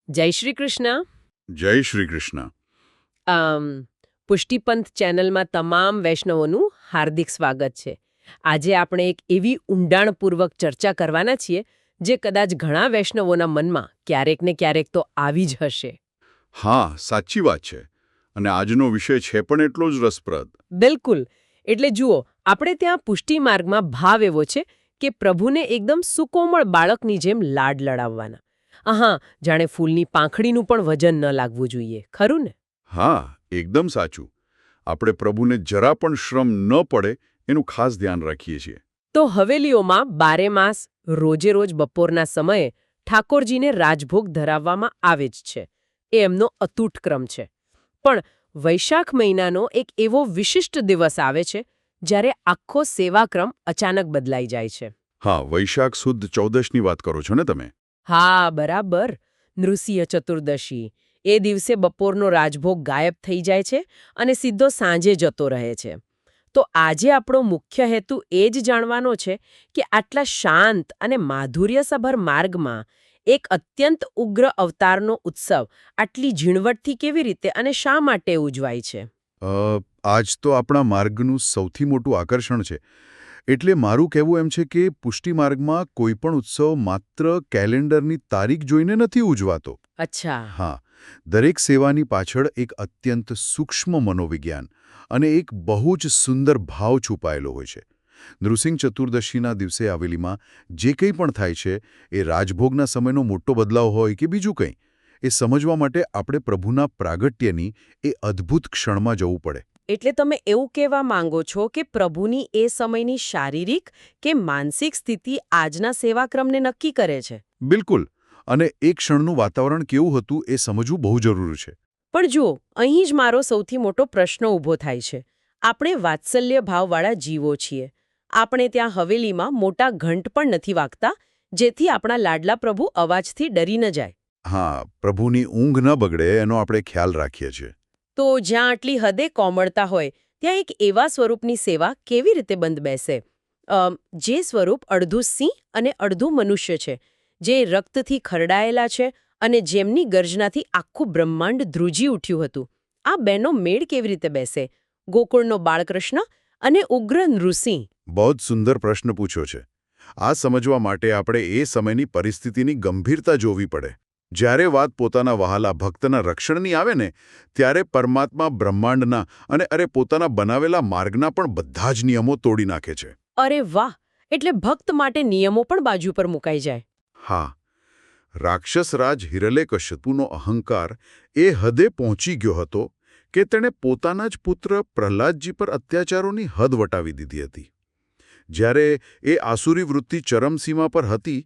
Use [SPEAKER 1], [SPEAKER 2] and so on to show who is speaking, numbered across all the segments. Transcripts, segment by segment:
[SPEAKER 1] જય શ્રી કૃષ્ણ.
[SPEAKER 2] જય શ્રી કૃષ્ણ.
[SPEAKER 1] અમ, પુષ્ટિપંથ ચેનલમાં તમામ વૈષ્ણવોનું હાર્દિક સ્વાગત છે. આજે આપણે એક એવી ઊંડાણપૂર્વક ચર્ચા કરવાના છીએ જે કદાચ ઘણા વૈષ્ણવોના મનમાં ક્યારેક ને ક્યારેક તો આવી જ હશે.
[SPEAKER 2] હા, સાચી વાત છે. અને આજનો વિષય છે પણ એટલો જ રસપ્રદ.
[SPEAKER 1] બિલકુલ. એટલે જુઓ, આપણે ત્યાં પુષ્ટિ માર્ગમાં ભાવ એવો છે કે પ્રભુને એકદમ સુકોમળ બાળકની જેમ લાડ લડાવવાના. જાણે ફૂલની પાંખડીનું પણ વજન ન લાગવું જોઈએ, ખરું ને?
[SPEAKER 2] હા, એકદમ સાચું. આપણે પ્રભુને જરા પણ શ્રમ ન પડે એનું ખાસ ધ્યાન રાખીએ છીએ.
[SPEAKER 1] તો હવેલીઓમાં બારે માસ રોજે રોજ બપોરના સમયે ઠાકોરજીને રાજભોગ ધરાવવામાં આવે જ છે. એ એમનો અતૂટ ક્રમ છે. પણ વૈશાખ મહિનાનો એક એવો વિશિષ્ટ દિવસ આવે છે જ્યારે આખો સેવાક્રમ અચાનક બદલાઈ જાય છે.
[SPEAKER 2] હા, વૈશાખ સુદ 14ની વાત કરો છો ને તમે?
[SPEAKER 1] હા, બરાબર. નૃસિંહ ચતુર્દશી. એ દિવસે બપોરનો રાજભોગ ગાયબ થઈ જાય છે અને સીધો સાંજે જતો રહે છે. તો આજે આપણો મુખ્ય હેતુ એ જ જાણવાનો છે કે આટલા શાંત અને માધુર્યસભર માર્ગમાં એક અત્યંત ઉગ્ર અવતારનો ઉત્સવ આટલી ઝીણવટથી કેવી રીતે અને શા માટે ઉજવાય છે.
[SPEAKER 2] આજ તો આપણા માર્ગનું સૌથી મોટું આકર્ષણ છે. એટલે મારું કહેવું એમ છે કે પુષ્ટિ માર્ગમાં કોઈ પણ ઉત્સવ માત્ર કેલેન્ડરની તારીખ જોઈને નથી ઉજવાતો.
[SPEAKER 1] અચ્છા.
[SPEAKER 2] હા, દરેક સેવાની પાછળ એક અત્યંત સૂક્ષ્મ મનોવિજ્ઞાન અને એક બહુ જ સુંદર ભાવ છુપાયેલો હોય છે. નૃસિંહ ચતુર્દશીના દિવસે હવેલીમાં જે કંઈ પણ થાય છે એ રાજભોગના સમયનો મોટો બદલાવ હોય કે બીજું કંઈ, એ સમજવા માટે આપણે પ્રભુના પ્રાગટ્યની એ અદ્ભુત ક્ષણમાં જવું પડે.
[SPEAKER 1] એટલે તમે એવું કહેવા માંગો છો કે પ્રભુની એ સમયની શારીરિક કે માનસિક સ્થિતિ આજના સેવાક્રમને નક્કી કરે છે.
[SPEAKER 2] બિલકુલ. અને એ ક્ષણનું વાતાવરણ કેવું હતું એ સમજવું બહુ જરૂરી છે.
[SPEAKER 1] પણ જુઓ, અહીં જ મારો સૌથી મોટો પ્રશ્ન ઊભો થાય છે. આપણે વાત્સલ્ય ભાવવાળા જીવો છીએ. આપણે ત્યાં હવેલીમાં મોટા ઘંટ પણ નથી વાગતા, જેથી આપણા લાડલા પ્રભુ અવાજથી ડરી ન જાય.
[SPEAKER 2] હા, પ્રભુની ઊંઘ ન બગડે એનો આપણે ખ્યાલ રાખીએ છીએ.
[SPEAKER 1] તો જ્યાં આટલી હદે કોમળતા હોય ત્યાં એક એવા સ્વરૂપની સેવા કેવી રીતે બંધ બેસે? જે સ્વરૂપ અડધું સિંહ અને અડધું મનુષ્ય છે, જે રક્તથી ખરડાયેલા છે અને જેમની ગર્જનાથી આખું બ્રહ્માંડ ધ્રુજી ઉઠ્યું હતું. આ બેનો મેળ કેવી રીતે બેસે? ગોકુળનો બાળકૃષ્ણ અને ઉગ્ર નૃસિંહ.
[SPEAKER 2] બહુ જ સુંદર પ્રશ્ન પૂછ્યો છે. આ સમજવા માટે આપણે એ સમયની પરિસ્થિતિની ગંભીરતા જોવી પડે. જ્યારે વાત પોતાના વહાલા ભક્તના રક્ષણની આવે ને, ત્યારે પરમાત્મા બ્રહ્માંડના અને પોતાના બનાવેલા માર્ગના પણ બધા જ નિયમો તોડી નાખે છે.
[SPEAKER 1] અરે વાહ! એટલે ભક્ત માટે નિયમો પણ બાજુ પર મુકાઈ જાય.
[SPEAKER 2] હા, રાક્ષસરાજ હિરણ્યકશ્યપુનો અહંકાર એ હદે પહોંચી ગયો હતો કે તેણે પોતાના જ પુત્ર પ્રહલાદજી પર અત્યાચારોની હદ વટાવી દીધી હતી. જ્યારે એ આસુરી વૃત્તિ ચરમસીમા પર હતી,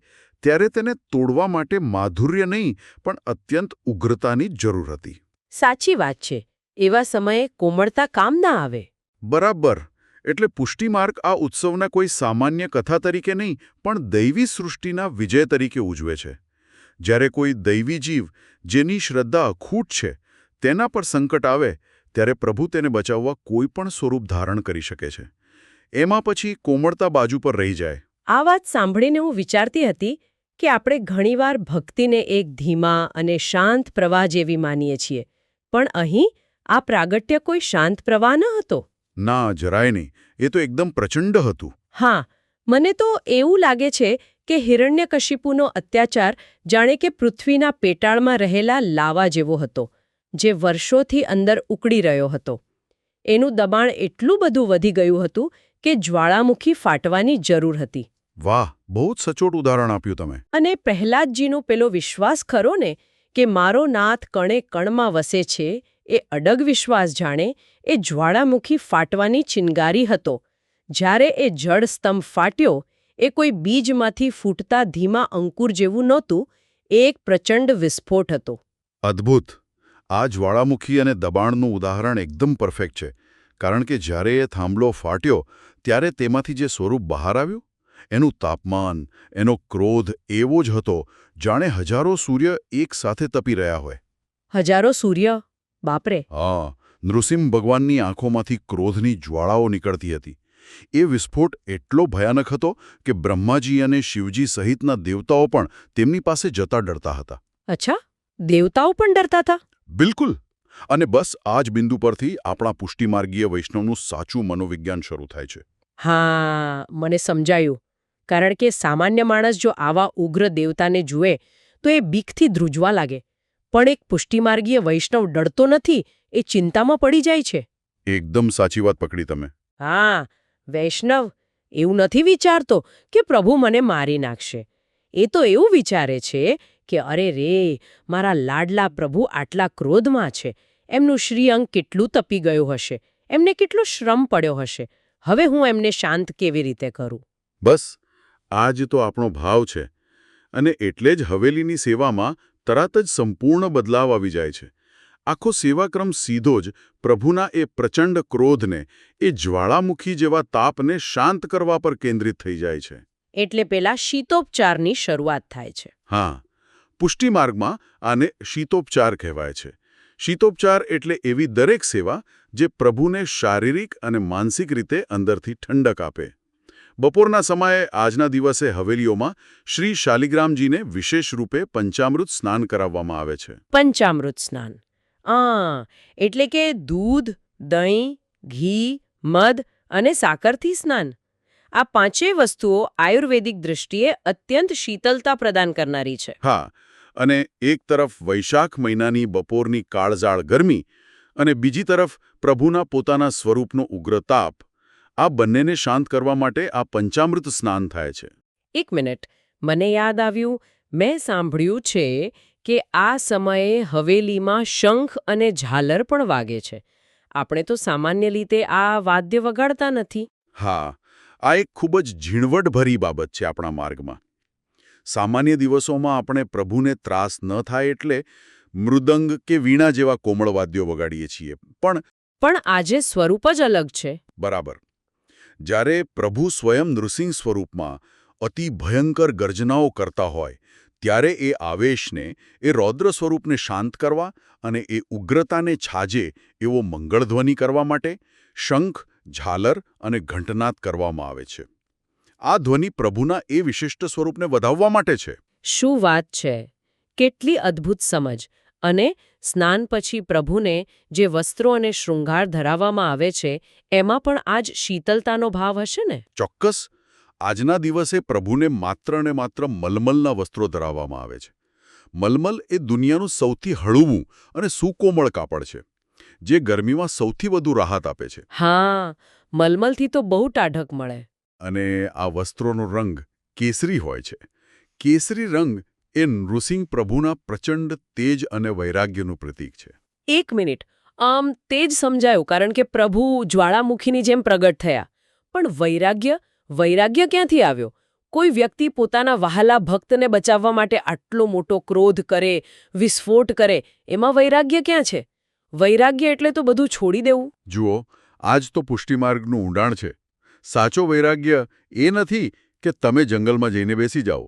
[SPEAKER 2] ત્યારે તેને તોડવા માટે માધુર્ય નહીં પણ અત્યંત ઉગ્રતાની જરૂર હતી.
[SPEAKER 1] સાચી વાત છે. એવા સમયે કોમળતા કામ ના આવે.
[SPEAKER 2] બરાબર. એટલે પુષ્ટિમાર્ગ આ ઉત્સવના કોઈ સામાન્ય કથા તરીકે નહીં પણ દૈવી સૃષ્ટિના વિજય તરીકે ઉજવે છે. જ્યારે કોઈ દૈવી જીવ જેની શ્રદ્ધા અખૂટ છે તેના પર સંકટ આવે ત્યારે પ્રભુ તેને બચાવવા કોઈ પણ સ્વરૂપ ધારણ કરી શકે છે. એમાં પછી કોમળતા બાજુ પર રહી જાય.
[SPEAKER 1] આ વાત સાંભળીને હું વિચારતી હતી કે આપણે ઘણીવાર ભક્તિને એક ધીમા અને શાંત પ્રવાહ જેવી માનીએ છીએ. પણ અહીં આ પ્રાગટ્ય કોઈ શાંત પ્રવાહ ન હતો.
[SPEAKER 2] ના, જરાય નહીં. એ તો એકદમ પ્રચંડ હતું.
[SPEAKER 1] હા, મને તો એવું લાગે છે કે હિરણ્યકશિપુનો અત્યાચાર જાણે કે પૃથ્વીના પેટાળમાં રહેલા લાવા જેવો હતો, જે વર્ષોથી અંદર ઉકળી રહ્યો હતો. એનું દબાણ એટલું બધું વધી ગયું હતું કે જ્વાળામુખી ફાટવાની જરૂર હતી.
[SPEAKER 2] વાહ, બહુ જ સચોટ ઉદાહરણ આપ્યું તમે.
[SPEAKER 1] અને પ્રહલાદજીનો પેલો વિશ્વાસ ખરો ને કે મારો નાથ કણે કણમાં વસે છે, એ અડગ વિશ્વાસ જાણે એ જ્વાળામુખી ફાટવાની ચિનગારી હતો. જ્યારે એ જળ સ્તંભ ફાટ્યો, એ કોઈ બીજમાંથી ફૂટતા ધીમા અંકુર જેવું નહોતું, એ એક પ્રચંડ વિસ્ફોટ હતો.
[SPEAKER 2] અદ્ભુત. આ જ્વાળામુખી અને દબાણનું ઉદાહરણ એકદમ પરફેક્ટ છે. કારણ કે જ્યારે એ થાંભલો ફાટ્યો ત્યારે તેમાંથી જે સ્વરૂપ બહાર આવ્યું, એનું તાપમાન, એનો ક્રોધ એવો જ હતો જાણે હજારો સૂર્ય એક સાથે તપી રહ્યા હોય.
[SPEAKER 1] હજારો સૂર્ય? બાપરે!
[SPEAKER 2] હા, નૃસિંહ ભગવાનની આંખોમાંથી ક્રોધની જ્વાળાઓ નીકળતી હતી. એ વિસ્ફોટ એટલો ભયાનક હતો કે બ્રહ્માજી અને શિવજી સહિતના દેવતાઓ પણ તેમની પાસે જતા ડરતા હતા.
[SPEAKER 1] અચ્છા, દેવતાઓ પણ ડરતા હતા?
[SPEAKER 2] બિલકુલ. અને બસ આ જ બિંદુ પરથી આપણા પુષ્ટિમાર્ગીય વૈષ્ણવનું સાચું મનોવિજ્ઞાન શરૂ થાય છે.
[SPEAKER 1] હા, મને સમજાયું. કારણ કે સામાન્ય માણસ જો આવા ઉગ્ર દેવતાને જુએ તો એ બીકથી ધ્રુજવા લાગે. પણ એક પુષ્ટિમાર્ગીય વૈષ્ણવ ડરતો નથી, એ ચિંતામાં પડી જાય છે.
[SPEAKER 2] એકદમ સાચી વાત પકડી તમે.
[SPEAKER 1] હા, વૈષ્ણવ એવું નથી વિચારતો કે પ્રભુ મને મારી નાખશે. એ તો એવું વિચારે છે કે અરે રે, મારા લાડલા પ્રભુ આટલા ક્રોધમાં છે. એમનું શ્રીઅંગ કેટલું તપી ગયું હશે, એમને કેટલો શ્રમ પડ્યો હશે. હવે હું એમને શાંત કેવી રીતે કરું?
[SPEAKER 2] બસ આ જ તો આપણો ભાવ છે. અને એટલે જ હવેલીની સેવામાં તરત જ સંપૂર્ણ બદલાવ આવી જાય છે. આખો સેવાક્રમ સીધો જ પ્રભુના એ પ્રચંડ ક્રોધને, એ જ્વાળામુખી જેવા તાપને શાંત કરવા પર કેન્દ્રિત થઈ જાય છે.
[SPEAKER 1] એટલે પેલા શીતોપચારની શરૂઆત થાય છે.
[SPEAKER 2] હા, પુષ્ટિમાર્ગમાં આને શીતોપચાર કહેવાય છે. શીતોપચાર એટલે એવી દરેક સેવા જે પ્રભુને શારીરિક અને માનસિક રીતે અંદરથી ઠંડક આપે. બપોરના સમયે આજના દિવસે હવેલીઓમાં શ્રી શાલિગ્રામજીને વિશેષ રૂપે પંચામૃત સ્નાન કરાવવામાં આવે છે.
[SPEAKER 1] પંચામૃત સ્નાન. એટલે કે દૂધ, દહીં, ઘી, મધ અને સાકરથી સ્નાન. આ પાંચેય વસ્તુઓ આયુર્વેદિક દૃષ્ટિએ અત્યંત શીતલતા પ્રદાન કરનારી છે.
[SPEAKER 2] હા, અને એક તરફ વૈશાખ મહિનાની બપોરની કાળઝાળ ગરમી અને બીજી તરફ પ્રભુના પોતાના સ્વરૂપનો ઉગ્ર તાપ, આ બંનેને શાંત કરવા માટે આ પંચામૃત સ્નાન થાય છે.
[SPEAKER 1] એક મિનિટ, મને યાદ આવ્યું, મેં સાંભળ્યું છે કે આ સમયે હવેલીમાં શંખ અને ઝાલર પણ વાગે છે. આપણે તો સામાન્ય રીતે આ વાદ્ય વગાડતા નથી.
[SPEAKER 2] હા, આ એક ખૂબ જ ઝીણવટભરી બાબત છે આપણા માર્ગમાં. સામાન્ય દિવસોમાં આપણે પ્રભુને ત્રાસ ન થાય એટલે મૃદંગ કે વીણા જેવા કોમળ વાદ્યો વગાડીએ છીએ.
[SPEAKER 1] પણ આજે સ્વરૂપ જ અલગ છે.
[SPEAKER 2] બરાબર. જ્યારે પ્રભુ સ્વયં નૃસિંહ સ્વરૂપમાં અતિ ભયંકર ગર્જનાઓ કરતા હોય, ત્યારે એ આવેશને, એ રૌદ્ર સ્વરૂપને શાંત કરવા અને એ ઉગ્રતાને છાજે એવો મંગળધ્વનિ કરવા માટે શંખ, ઝાલર અને ઘંટનાદ કરવામાં આવે છે. આ ધ્વનિ પ્રભુના એ વિશિષ્ટ સ્વરૂપને વધાવવા માટે છે.
[SPEAKER 1] શું વાત છે! કેટલી અદ્ભુત સમજ! અને સ્નાન પછી પ્રભુને જે વસ્ત્રો અને શૃંગાર ધરાવવામાં આવે છે, એમાં પણ આ જ શીતલતાનો ભાવ હશે ને?
[SPEAKER 2] ચોક્કસ. આજના દિવસે પ્રભુને માત્ર ને માત્ર મલમલના વસ્ત્રો ધરાવવામાં આવે છે. મલમલ એ દુનિયાનું સૌથી હળવું અને સુકોમળ કાપડ છે, જે ગરમીમાં સૌથી વધુ રાહત આપે છે.
[SPEAKER 1] હા, મલમલથી તો બહુ ટાઢક મળે.
[SPEAKER 2] અને આ વસ્ત્રોનો રંગ કેસરી હોય છે. કેસરી રંગ એ નૃસિંહ પ્રભુના પ્રચંડ તેજ અને વૈરાગ્યનું પ્રતીક છે.
[SPEAKER 1] એક મિનિટ, તે જ સમજાયું, કારણ કે પ્રભુ જ્વાળામુખીની જેમ પ્રગટ થયા. પણ વૈરાગ્ય ક્યાંથી આવ્યો? કોઈ વ્યક્તિ પોતાના વહાલા ભક્તને બચાવવા માટે આટલો મોટો ક્રોધ કરે, વિસ્ફોટ કરે, એમાં વૈરાગ્ય ક્યાં છે? વૈરાગ્ય એટલે તો બધું છોડી દેવું.
[SPEAKER 2] જુઓ, આ જ તો પુષ્ટિમાર્ગનું ઊંડાણ છે. સાચો વૈરાગ્ય એ નથી કે તમે જંગલમાં જઈને બેસી જાઓ.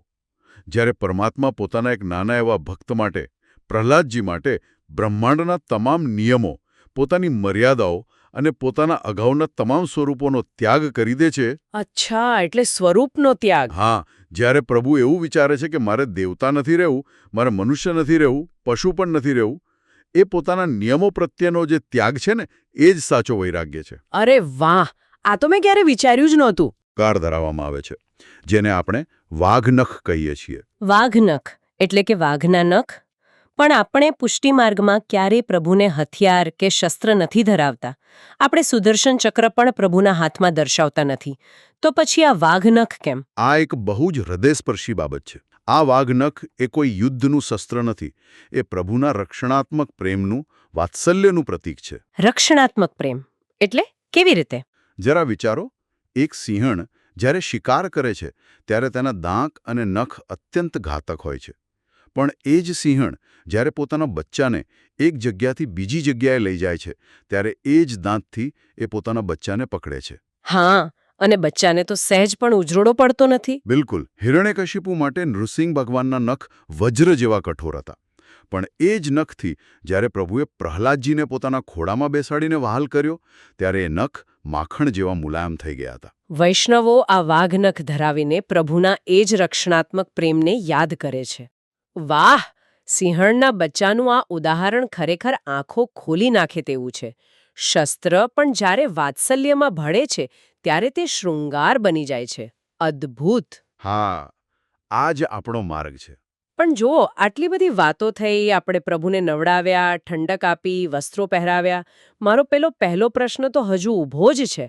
[SPEAKER 2] જ્યારે પરમાત્મા પોતાના એક નાના એવા ભક્ત માટે, પ્રહલાદજી માટે, બ્રહ્માંડના તમામ નિયમો, પોતાની મર્યાદાઓ અને પોતાના અગાઉના તમામ સ્વરૂપોનો ત્યાગ કરી દે છે.
[SPEAKER 1] અચ્છા, એટલે સ્વરૂપનો ત્યાગ.
[SPEAKER 2] હા, જ્યારે પ્રભુ એવું વિચારે છે કે મારે દેવતા નથી રહેવું, મારે મનુષ્ય નથી રહેવું, પશુ પણ નથી રહેવું, એ પોતાના નિયમો પ્રત્યેનો જે ત્યાગ છે ને, એ જ સાચો વૈરાગ્ય છે.
[SPEAKER 1] અરે વાહ! આ તો મેં ક્યારે વિચાર્યું જ નહોતું.
[SPEAKER 2] કાર ધરાવવામાં આવે છે, જેને આપણે વાઘનખ કહીએ છીએ.
[SPEAKER 1] વાઘનખ એટલે કે વાઘના નખ? પણ આપણે પુષ્ટિમાર્ગમાં ક્યારેય પ્રભુને હથિયાર કે શસ્ત્ર નથી ધરાવતા. આપણે સુદર્શન ચક્ર પણ પ્રભુના હાથમાં દર્શાવતા નથી. તો પછી આ વાઘનખ કેમ?
[SPEAKER 2] આ એક બહુ જ હૃદયસ્પર્શી બાબત છે. આ વાઘનખ એ કોઈ યુદ્ધનું શસ્ત્ર નથી. એ પ્રભુના રક્ષણાત્મક પ્રેમનું, વાત્સલ્યનું પ્રતીક છે.
[SPEAKER 1] રક્ષણાત્મક પ્રેમ એટલે કેવી રીતે?
[SPEAKER 2] જરા વિચારો, એક સિંહણ જ્યારે શિકાર કરે છે ત્યારે તેના દાંત અને નખ અત્યંત ઘાતક હોય છે. પણ એ જ સિંહણ જ્યારે પોતાના બચ્ચાને એક જગ્યાથી બીજી જગ્યાએ લઈ જાય છે, ત્યારે એ જ દાંતથી એ પોતાના બચ્ચાને પકડે છે.
[SPEAKER 1] હા, અને બચ્ચાને તો સહેજ પણ ઉજરોડો પડતો નથી.
[SPEAKER 2] બિલકુલ. હિરણ્યકશિપુ માટે નૃસિંહ ભગવાનના નખ વજ્ર જેવા કઠોર હતા. પણ એ જ નખથી જ્યારે પ્રભુએ પ્રહલાદજીને પોતાના ખોળામાં બેસાડીને વહાલ કર્યો, ત્યારે એ નખ માખણ જેવા મુલાયમ થઈ ગયા હતા.
[SPEAKER 1] વૈષ્ણવો આ વાઘનખ ધરાવીને પ્રભુના એ જ રક્ષણાત્મક પ્રેમને યાદ કરે છે. વાહ! સિંહણના બચ્ચાનું આ ઉદાહરણ ખરેખર આંખો ખોલી નાખે તેવું છે. શસ્ત્ર પણ જ્યારે વાત્સલ્યમાં ભળે છે ત્યારે તે શૃંગાર બની જાય છે. અદ્ભુત.
[SPEAKER 2] હા, આ જ આપણો માર્ગ છે.
[SPEAKER 1] પણ જુઓ, આટલી બધી વાતો થઈ, આપણે પ્રભુને નવડાવ્યા, ઠંડક આપી, વસ્ત્રો પહેરાવ્યા. મારો પહેલો પ્રશ્ન તો હજુ ઊભો જ છે.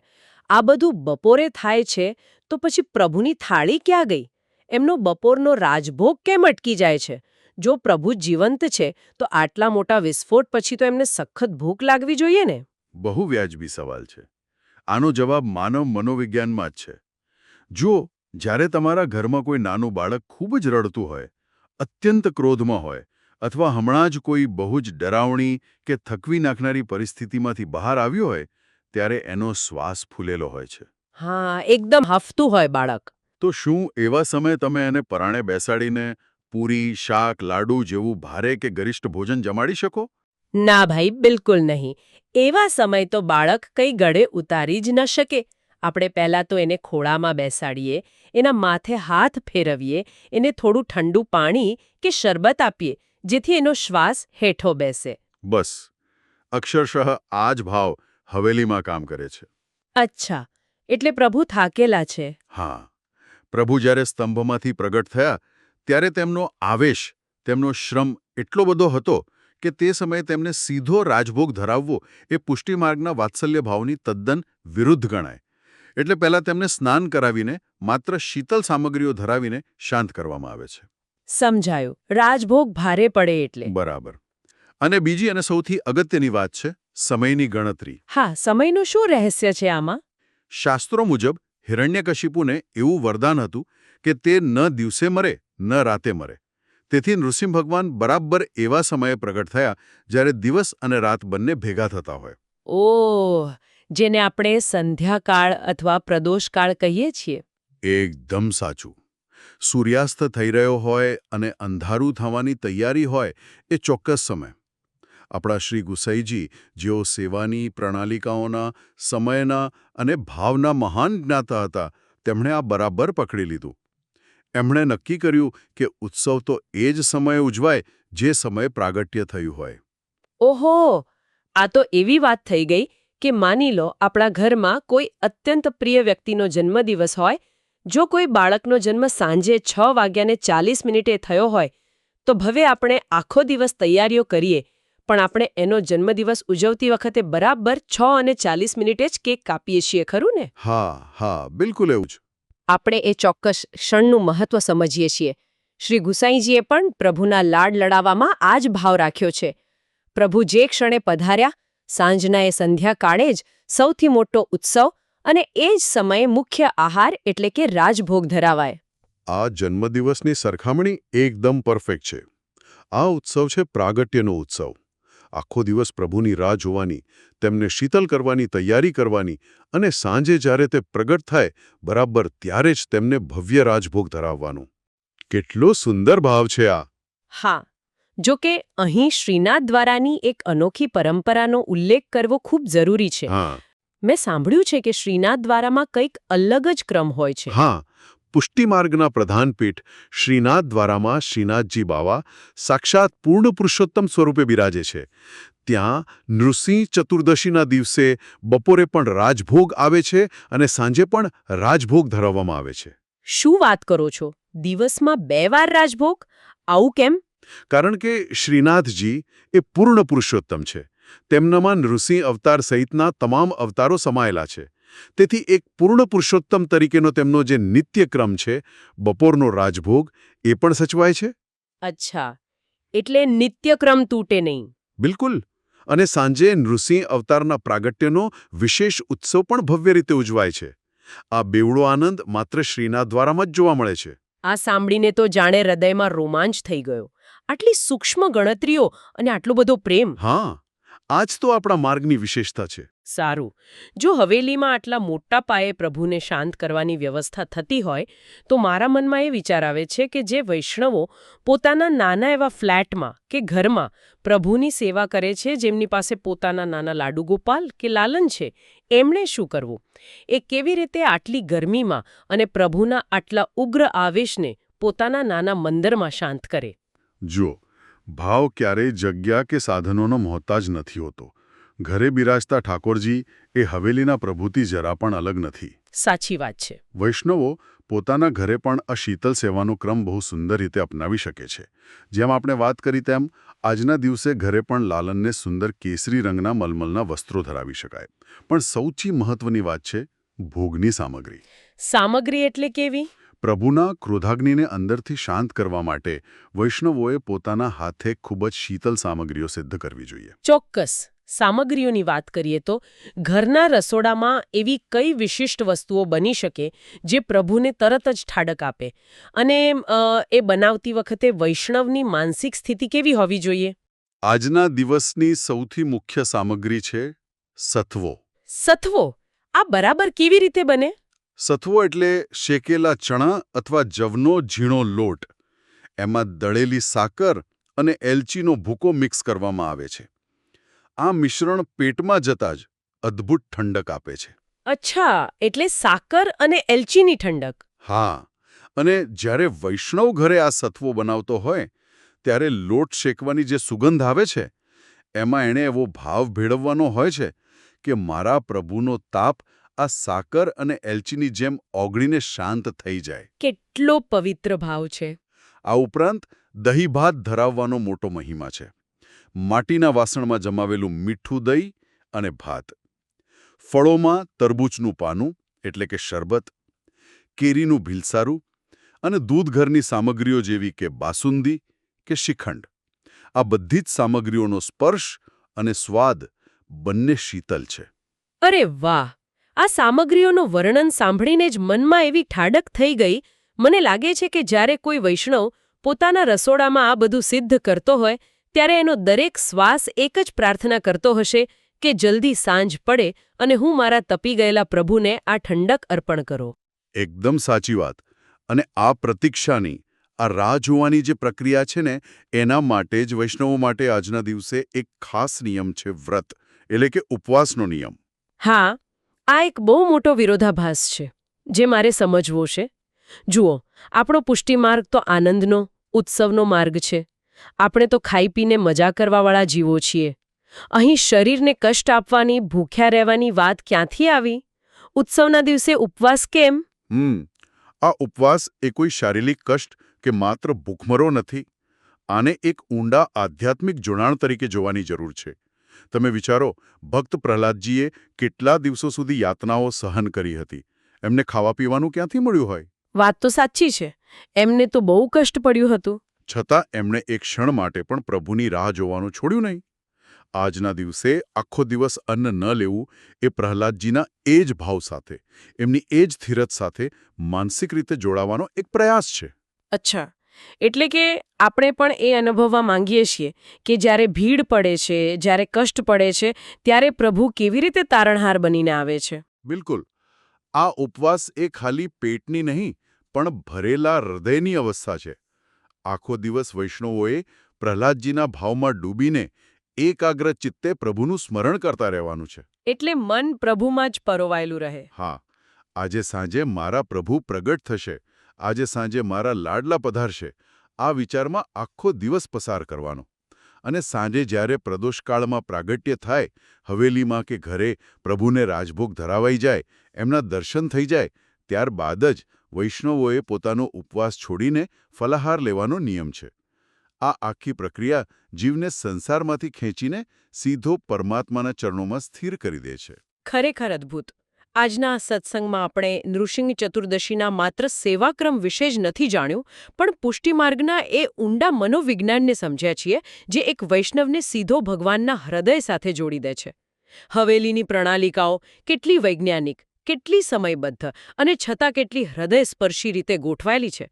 [SPEAKER 1] આ બધું બપોરે થાય છે તો પછી પ્રભુની થાળી ક્યાં ગઈ? એમનો બપોરનો રાજભોગ કેમ અટકી જાય છે? જો પ્રભુ જીવંત છે તો આટલા મોટા વિસ્ફોટ પછી તો એમને સખત ભૂખ લાગવી જોઈએ ને?
[SPEAKER 2] બહુ વ્યાજબી સવાલ છે. આનો જવાબ માનવ મનોવિજ્ઞાનમાં જ છે. જુઓ, જ્યારે તમારા ઘરમાં કોઈ નાનું બાળક ખૂબ જ રડતું હોય, અત્યંત ક્રોધમાં હોય, અથવા હમણાં જ કોઈ બહુ જ ડરાવણી કે થકવી નાખનારી પરિસ્થિતિમાંથી બહાર આવ્યો હોય, ત્યારે એનો શ્વાસ ફૂલેલો હોય છે.
[SPEAKER 1] હા, એકદમ હફતું હોય બાળક.
[SPEAKER 2] તો શું એવા સમયે તમે એને પરાણે બેસાડીને પૂરી, શાક, લાડુ જેવું ભારે કે ગરિષ્ઠ ભોજન જમાડી શકો?
[SPEAKER 1] ના ભાઈ, બિલકુલ નહીં. એવા સમય તો બાળક કંઈ ગળે ઉતારી જ ન શકે. આપણે પહેલાં તો એને ખોળામાં બેસાડીએ, એના માથે હાથ ફેરવીએ, એને થોડું ઠંડુ પાણી કે શરબત આપીએ, જેથી એનો શ્વાસ હેઠો બેસે.
[SPEAKER 2] બસ, અક્ષરશઃ આ જ ભાવ હવેલીમાં કામ કરે છે.
[SPEAKER 1] અચ્છા, એટલે પ્રભુ થાકેલા છે.
[SPEAKER 2] હા, પ્રભુ જ્યારે સ્તંભમાંથી પ્રગટ થયા ત્યારે તેમનો આવેશ, તેમનો શ્રમ એટલો બધો હતો કે તે સમયે તેમને સીધો રાજભોગ ધરાવવો એ પુષ્ટિમાર્ગના વાત્સલ્ય ભાવની તદ્દન વિરુદ્ધ ગણાય. એટલે પહેલાં તેમને સ્નાન કરાવીને માત્ર શીતલ સામગ્રીઓ ધરાવીને શાંત કરવામાં આવે છે.
[SPEAKER 1] સમજાયું. રાજભોગ ભારે પડે એટલે.
[SPEAKER 2] બરાબર. અને બીજી અને સૌથી અગત્યની વાત છે સમયની ગણતરી.
[SPEAKER 1] હા, સમયનું શું રહસ્ય છે આમાં?
[SPEAKER 2] શાસ્ત્રો મુજબ હિરણ્યકશિપુને એવું વરદાન હતું કે તે ન દિવસે મરે ન રાતે મરે. તેથી નૃસિંહ ભગવાન બરાબર એવા સમયે પ્રગટ થયા જ્યારે દિવસ અને રાત બંને ભેગા થતા હોય.
[SPEAKER 1] ઓહ, જેને આપણે સંધ્યાકાળ અથવા પ્રદોષકાળ કહીએ છીએ.
[SPEAKER 2] એકદમ સાચું. સૂર્યાસ્ત થઈ રહ્યો હોય અને અંધારું થવાની તૈયારી હોય એ ચોક્કસ સમય. આપણા શ્રી ગુસાઈજી, જેઓ સેવાની પ્રણાલિકાઓના, સમયના અને ભાવના મહાન જ્ઞાતા હતા, તેમણે આ બરાબર પકડી લીધું. એમણે નક્કી કર્યું કે ઉત્સવ તો એ જ સમયે ઉજવાય જે સમયે પ્રાગટ્ય થયું હોય.
[SPEAKER 1] ઓહો, આ તો એવી વાત થઈ ગઈ કે માની લો આપણા ઘરમાં કોઈ અત્યંત પ્રિય વ્યક્તિનો જન્મદિવસ હોય. જો કોઈ બાળકનો જન્મ સાંજે 6:40 થયો હોય તો ભવે આપણે આખો દિવસ તૈયારીઓ કરીએ, પણ આપણે એનો જન્મદિવસ ઉજવતી વખતે બરાબર 6:40 જ કેક કાપીએ છીએ, ખરું ને?
[SPEAKER 2] હા, બિલકુલ એવું જ.
[SPEAKER 1] આપણે એ ચોક્કસ ક્ષણનું મહત્વ સમજીએ છીએ. શ્રી ગુસાઈજીએ પણ પ્રભુના લાડ લડાવવામાં આ જ ભાવ રાખ્યો છે. પ્રભુ જે ક્ષણે પધાર્યા, સાંજના એ સંધ્યાકાળે જ સૌથી મોટો ઉત્સવ અને એ જ સમયે મુખ્ય આહાર એટલે કે રાજભોગ ધરાવાય.
[SPEAKER 2] આ જન્મદિવસની સરખામણી એકદમ પરફેક્ટ છે. આ ઉત્સવ છે પ્રાગટ્યનો ઉત્સવ. આખો દિવસ પ્રભુની રાહ જોવાની, તેમને શીતલ કરવાની તૈયારી કરવાની અને સાંજે જ્યારે તે પ્રગટ થાય બરાબર ત્યારે જ તેમને ભવ્ય રાજભોગ ધરાવવાનું. કેટલો સુંદર ભાવ છે આ!
[SPEAKER 1] હા, જો કે અહીં શ્રીનાથ દ્વારાની એક અનોખી પરંપરાનો ઉલ્લેખ કરવો ખૂબ જરૂરી છે.
[SPEAKER 2] હા,
[SPEAKER 1] મેં સાંભળ્યું છે કે શ્રીનાથ દ્વારામાં કંઈક અલગ જ ક્રમ હોય છે.
[SPEAKER 2] હા. પુષ્ટિમાર્ગના પ્રધાનપીઠ શ્રીનાથ દ્વારામાં શ્રીનાથજી બાવા સાક્ષાત પૂર્ણ પુરુષોત્તમ સ્વરૂપે બિરાજે છે. ત્યાં નૃસિંહ ચતુર્દશીના દિવસે બપોરે પણ રાજભોગ આવે છે અને સાંજે પણ રાજભોગ ધરાવવામાં આવે છે.
[SPEAKER 1] શું વાત કરો છો? દિવસમાં 2 વાર રાજભોગ? આવું કેમ?
[SPEAKER 2] કારણ કે શ્રીનાથજી એ પૂર્ણ પુરુષોત્તમ છે. તેમનામાં નૃસિંહ અવતાર સહિતના તમામ અવતારો સમાયેલા છે. તેથી એક પૂર્ણ પુરુષોત્તમ તરીકેનો તેમનો જે નિત્યક્રમ છે, બપોરનો રાજભોગ, એ પણ સચવાય છે.
[SPEAKER 1] અચ્છા, એટલે નિત્યક્રમ તૂટે નહીં.
[SPEAKER 2] બિલકુલ. અને સાંજે નૃસિંહ અવતારના પ્રાગટ્યનો વિશેષ ઉત્સવ પણ ભવ્ય રીતે ઉજવાય છે. આ બેવડો આનંદ માત્ર શ્રીનાથ દ્વારામાં જ જોવા મળે છે.
[SPEAKER 1] આ સાંભળીને તો જાણે હૃદયમાં રોમાંચ થઈ ગયો. આટલી સૂક્ષ્મ ગણતરીઓ અને આટલો બધો પ્રેમ.
[SPEAKER 2] હા, આ જ તો આપણા માર્ગની વિશેષતા છે.
[SPEAKER 1] સારું. જો હવેલીમાં આટલા મોટા પાયે પ્રભુને શાંત કરવાની વ્યવસ્થા થતી હોય તો મારા મનમાં એ વિચાર આવે છે કે જે વૈષ્ણવો પોતાના નાના એવા ફ્લેટમાં કે ઘરમાં પ્રભુની સેવા કરે છે, જેમની પાસે પોતાના નાના લાડુ ગોપાલ કે લાલન છે, એમણે શું કરવું? એ કેવી રીતે આટલી ગરમીમાં અને પ્રભુના આટલા ઉગ્ર આવેશને પોતાના નાના મંદિરમાં શાંત કરે?
[SPEAKER 2] જુઓ, ભાવ ક્યારેય જગ્યા કે સાધનોનો મોહતાજ નથી હોતો. ઘરે બિરાજતા ઠાકોરજી એ હવેલીના પ્રભુથી જરા પણ અલગ નથી.
[SPEAKER 1] સાચી વાત છે.
[SPEAKER 2] વૈષ્ણવો પોતાના ઘરે પણ આ શીતલ સેવાનો ક્રમ બહુ સુંદર રીતે અપનાવી શકે છે. જેમ આપણે વાત કરી તેમ આજના દિવસે ઘરે પણ લાલનને સુંદર કેસરી રંગના મલમલના વસ્ત્રો ધરાવી શકાય. પણ સૌથી મહત્વની વાત છે ભોગની સામગ્રી.
[SPEAKER 1] સામગ્રી એટલે કેવી?
[SPEAKER 2] પ્રભુના ક્રોધાગ્નિને અંદરથી શાંત કરવા માટે વૈષ્ણવોએ પોતાના હાથે ખૂબ જ શીતલ સામગ્રીઓ સિદ્ધ કરવી જોઈએ.
[SPEAKER 1] ચોક્કસ. સામગ્રીઓની વાત કરીએ તો ઘરના રસોડામાં એવી કઈ વિશિષ્ટ વસ્તુઓ બની શકે જે પ્રભુને તરત જ ઠાડક આપે અને એ બનાવતી વખતે વૈષ્ણવની માનસિક સ્થિતિ કેવી હોવી જોઈએ?
[SPEAKER 2] આજના દિવસની સૌથી મુખ્ય સામગ્રી છે સત્વો.
[SPEAKER 1] સત્વો આ બરાબર કેવી રીતે બને?
[SPEAKER 2] સત્વો એટલે શેકેલા ચણા અથવા જવનો ઝીણો લોટ. એમાં દળેલી સાકર અને એલચીનો ભૂકો મિક્સ કરવામાં આવે છે. આ મિશ્રણ પેટમાં જતાં જ અદ્ભુત ઠંડક આપે છે.
[SPEAKER 1] અચ્છા, એટલે સાકર અને એલચીની ઠંડક.
[SPEAKER 2] હા, અને જ્યારે વૈષ્ણવ ઘરે આ સત્વો બનાવતો હોય ત્યારે લોટ શેકવાની જે સુગંધ આવે છે એમાં એણે એવો ભાવ ભેળવવાનો હોય છે કે મારા પ્રભુનો તાપ આ સાકર અને એલચીની જેમ ઓગળીને શાંત થઈ જાય.
[SPEAKER 1] કેટલો પવિત્ર ભાવ છે.
[SPEAKER 2] આ ઉપરાંત દહીં ભાત ધરાવવાનો મોટો મહિમા છે. માટીના વાસણમાં જમાવેલું મીઠું દહીં અને ભાત. ફળોમાં તરબૂચનું પાનું એટલે કે શરબત, કેરીનું ભીલસારું અને દૂધઘરની સામગ્રીઓ જેવી કે બાસુંદી કે શ્રીખંડ. આ બધી જ સામગ્રીઓનો સ્પર્શ અને સ્વાદ બંને શીતલ છે.
[SPEAKER 1] અરે વાહ! આ સામગ્રીઓનું વર્ણન સાંભળીને જ મનમાં એવી ઠાડક થઈ ગઈ. મને લાગે છે કે જ્યારે કોઈ વૈષ્ણવ પોતાના રસોડામાં આ બધું સિદ્ધ કરતો હોય ત્યારે એનો દરેક શ્વાસ એક જ પ્રાર્થના કરતો હશે કે જલ્દી સાંજ પડે અને હું મારા તપી ગયેલા પ્રભુને આ ઠંડક અર્પણ કરો.
[SPEAKER 2] એકદમ સાચી વાત. અને આ પ્રતીક્ષાની, આ રાહ જોવાની જે પ્રક્રિયા છે ને એના માટે જ વૈષ્ણવો માટે આજના દિવસે એક ખાસ નિયમ છે વ્રત, એટલે કે ઉપવાસનો નિયમ.
[SPEAKER 1] હા, આ એક બહુ મોટો વિરોધાભાસ છે જે મારે સમજવો છે. જુઓ, આપણો પુષ્ટિમાર્ગ તો આનંદનો, ઉત્સવનો માર્ગ છે. આપણે તો ખાઈ પીને મજા કરવાવાળા જીવો છીએ. અહીં શરીરને કષ્ટ આપવાની, ભૂખ્યા રહેવાની વાત ક્યાંથી આવી? ઉત્સવના દિવસે ઉપવાસ કેમ?
[SPEAKER 2] આ ઉપવાસ એ કોઈ શારીરિક કષ્ટ કે માત્ર ભૂખમરો નથી. આને એક ઊંડા આધ્યાત્મિક જોડાણ તરીકે જોવાની જરૂર છે. તમે વિચારો, ભક્ત પ્રહલાદજીએ કેટલા દિવસો સુધી યાતનાઓ સહન કરી હતી. એમને ખાવા પીવાનું ક્યાંથી મળ્યું હોય?
[SPEAKER 1] વાત તો સાચી છે. એમને તો બહુ કષ્ટ પડ્યું હતું.
[SPEAKER 2] છતાં એમણે એક ક્ષણ માટે પણ પ્રભુની રાહ જોવાનું છોડ્યું નહીં. આજના દિવસે આખો દિવસ અન્ન ન લેવું એ પ્રહલાદજીના એ જ ભાવ સાથે, એમની એ જ ધીરજ સાથે માનસિક રીતે જોડાવાનો એક પ્રયાસ છે.
[SPEAKER 1] અચ્છા, એટલે કે આપણે પણ એ અનુભવવા માંગીએ છીએ કે જ્યારે ભીડ પડે છે, જ્યારે કષ્ટ પડે છે, ત્યારે પ્રભુ કેવી રીતે તારણહાર બનીને આવે છે.
[SPEAKER 2] બિલકુલ. આ ઉપવાસ એ ખાલી પેટની નહીં પણ ભરેલા હૃદયની અવસ્થા છે. આખો દિવસ વૈષ્ણવોએ પ્રહલાદજીના ભાવમાં ડૂબીને એકાગ્ર ચિત્તે પ્રભુનું સ્મરણ કરતા રહેવાનું છે.
[SPEAKER 1] એટલે મન પ્રભુમાં જ પરોવાયેલું રહે.
[SPEAKER 2] હા, આજે સાંજે મારા પ્રભુ પ્રગટ થશે, આજે સાંજે મારા લાડલા પધારશે, આ વિચારમાં આખો દિવસ પસાર કરવાનો. અને સાંજે જ્યારે પ્રદોષકાળમાં પ્રાગટ્ય થાય, હવેલીમાં કે ઘરે પ્રભુને રાજભોગ ધરાવાઈ જાય, એમના દર્શન થઈ જાય, ત્યારબાદ જ વૈષ્ણવોએ પોતાનો ઉપવાસ છોડીને ફલાહાર લેવાનો નિયમ છે. આ આખી પ્રક્રિયા જીવને સંસારમાંથી ખેંચીને સીધો પરમાત્માના ચરણોમાં સ્થિર કરી દે છે.
[SPEAKER 1] ખરેખર અદ્ભુત. આજના આ સત્સંગમાં આપણે નૃસિંહ ચતુર્દશીના માત્ર સેવાક્રમ વિશે જ નથી જાણ્યું, પણ પુષ્ટિમાર્ગના એ ઊંડા મનોવિજ્ઞાનને સમજ્યા છીએ જે એક વૈષ્ણવને સીધો ભગવાનના હૃદય સાથે જોડી દે છે. હવેલીની પ્રણાલિકાઓ કેટલી વૈજ્ઞાનિક, કેટલી સમયબદ્ધ અને છતાં કેટલી હૃદયસ્પર્શી રીતે ગોઠવાયેલી છે.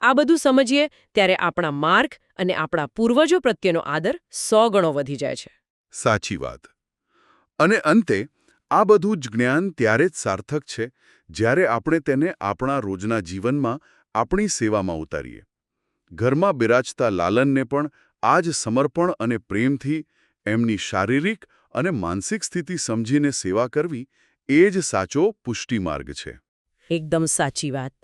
[SPEAKER 1] આ બધું સમજીએ ત્યારે આપણા માર્ગ અને આપણા પૂર્વજો પ્રત્યેનો આદર 100 ગણો વધી જાય છે.
[SPEAKER 2] સાચી વાત. અને અંતે આ બધું જ જ્ઞાન ત્યારે જ સાર્થક છે જ્યારે આપણે તેને આપણા રોજના જીવનમાં આપણી સેવામાં ઉતારીએ. ઘરમાં બિરાજતા લાલનને પણ આ જ સમર્પણ અને પ્રેમથી એમની શારીરિક અને માનસિક સ્થિતિ સમજીને સેવા કરવી એ જ સાચો પુષ્ટિમાર્ગ છે.
[SPEAKER 1] એકદમ સાચી વાત.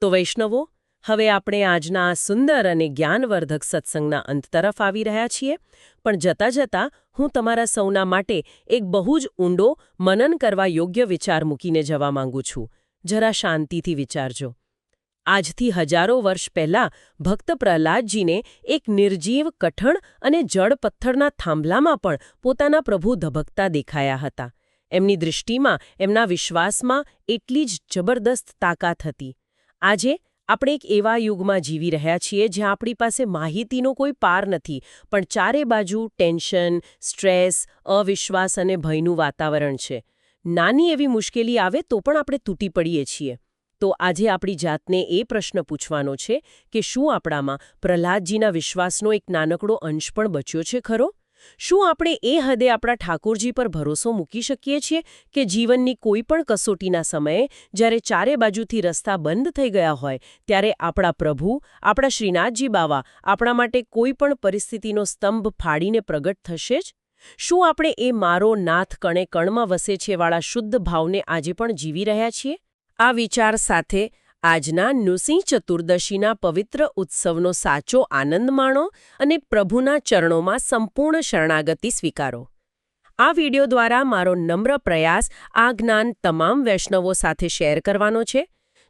[SPEAKER 1] તો વૈષ્ણવો, હવે આપણે આજના આ સુંદર અને જ્ઞાનવર્ધક સત્સંગના અંત તરફ આવી રહ્યા છીએ, પણ જતાં જતાં હું તમારા સૌના માટે એક બહુ જ ઊંડો, મનન કરવા યોગ્ય વિચાર મૂકીને જવા માંગુ છું. જરા શાંતિથી વિચારજો. આજથી હજારો વર્ષ પહેલાં ભક્ત પ્રહલાદજીને એક નિર્જીવ, કઠણ અને જડ પથ્થરના થાંભલામાં પણ પોતાના પ્રભુ ધબકતા દેખાયા હતા. એમની દૃષ્ટિમાં, એમના વિશ્વાસમાં એટલી જ જબરદસ્ત તાકાત હતી. આજે આપણે એક એવા યુગમાં જીવી રહ્યા છીએ જ્યાં આપણી પાસે માહિતીનો કોઈ પાર નથી, પણ ચારે બાજુ ટેન્શન, સ્ટ્રેસ, અવિશ્વાસ અને ભયનું વાતાવરણ છે. નાની એવી મુશ્કેલી આવે તો પણ આપણે તૂટી પડીએ છીએ. તો આજે આપણી જાતને એ પ્રશ્ન પૂછવાનો છે કે શું આપણામાં પ્રહલાદજીના વિશ્વાસનો એક નાનકડો અંશ પણ બચ્યો છે ખરો? શું આપણે એ હદે આપણા ઠાકોરજી પર ભરોસો મૂકી શકીએ છીએ કે જીવનની કોઈ પણ કસોટીના સમયે, જ્યારે ચારે બાજુથી રસ્તા બંધ થઈ ગયા હોય, ત્યારે આપણા પ્રભુ, આપણા શ્રીનાથજી બાવા આપણા માટે કોઈ પણ પરિસ્થિતિનો સ્તંભ ફાડીને પ્રગટ થશે જ? શું આપણે એ મારો નાથ કણે કણમાં વસે છે વાળા શુદ્ધ ભાવને આજે પણ જીવી રહ્યા છીએ? આ વિચાર સાથે આજના નૃસિંહ ચતુર્દશીના પવિત્ર ઉત્સવનો સાચો આનંદ માણો અને પ્રભુના ચરણોમાં સંપૂર્ણ શરણાગતિ સ્વીકારો. આ વિડિયો દ્વારા મારો નમ્ર પ્રયાસ આ જ્ઞાન તમામ વૈષ્ણવો સાથે શેર કરવાનો છે.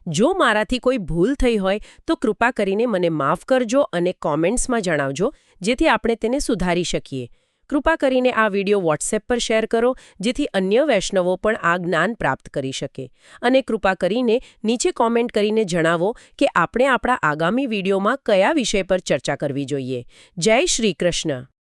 [SPEAKER 1] જો મારાથી કોઈ ભૂલ થઈ હોય તો કૃપા કરીને મને માફ કરજો અને કોમેન્ટ્સમાં જણાવજો, જેથી આપણે તેને સુધારી શકીએ. કૃપા કરીને આ વિડિયો વોટ્સએપ પર શેર કરો, જેથી અન્ય વૈષ્ણવો પણ આ જ્ઞાન પ્રાપ્ત કરી શકે. અને કૃપા કરીને નીચે કોમેન્ટ કરીને જણાવો કે આપણે આપણા આગામી વિડિયોમાં કયા વિષય પર ચર્ચા કરવી જોઈએ. જય શ્રી કૃષ્ણ.